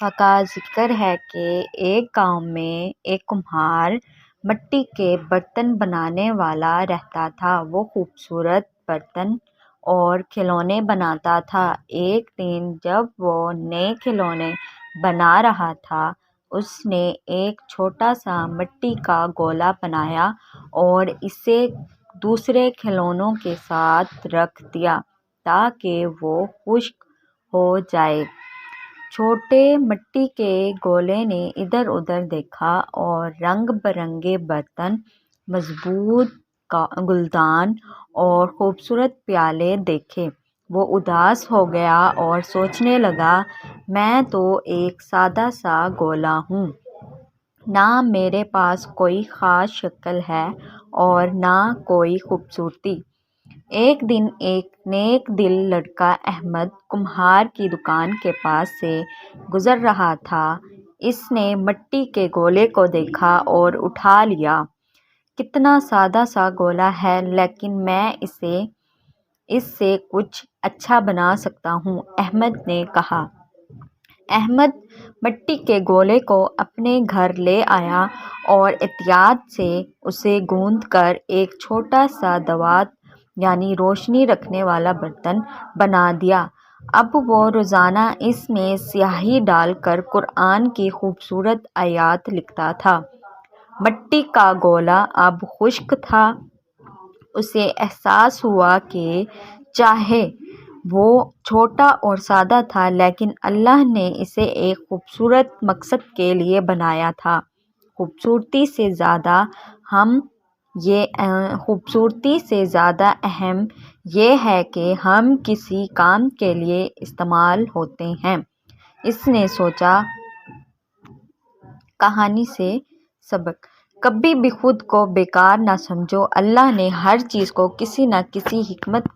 کا ذکر ہے کہ ایک گاؤں میں ایک کمہار مٹی کے برتن بنانے والا رہتا تھا۔ وہ خوبصورت برتن اور کھلونے بناتا تھا۔ ایک دن جب وہ نئے کھلونے بنا رہا تھا، اس نے ایک چھوٹا سا مٹی کا گولا بنایا اور اسے دوسرے کھلونوں کے ساتھ رکھ دیا تاکہ وہ خشک ہو جائے۔ چھوٹے مٹی کے گولے نے ادھر ادھر دیکھا اور رنگ برنگے برتن، مضبوط گلدان اور خوبصورت پیالے دیکھے۔ وہ اداس ہو گیا اور سوچنے لگا، میں تو ایک سادہ سا گولا ہوں، نہ میرے پاس کوئی خاص شکل ہے اور نہ کوئی خوبصورتی۔ ایک دن ایک نیک دل لڑکا احمد کمہار کی دکان کے پاس سے گزر رہا تھا۔ اس نے مٹی کے گولے کو دیکھا اور اٹھا لیا۔ کتنا سادہ سا گولا ہے، لیکن میں اس سے کچھ اچھا بنا سکتا ہوں، احمد نے کہا۔ احمد مٹی کے گولے کو اپنے گھر لے آیا اور احتیاط سے اسے گوندھ کر ایک چھوٹا سا دوات یعنی روشنی رکھنے والا برتن بنا دیا۔ اب وہ روزانہ اس میں سیاہی ڈال کر قرآن کی خوبصورت آیات لکھتا تھا۔ مٹی کا گولا اب خشک تھا۔ اسے احساس ہوا کہ چاہے وہ چھوٹا اور سادہ تھا، لیکن اللہ نے اسے ایک خوبصورت مقصد کے لیے بنایا تھا۔ خوبصورتی سے زیادہ اہم یہ ہے کہ ہم کسی کام کے لیے استعمال ہوتے ہیں۔ اس نے سوچا۔ کہانی سے سبق: کبھی بھی خود کو بیکار نہ سمجھو۔ اللہ نے ہر چیز کو کسی نہ کسی حکمت کے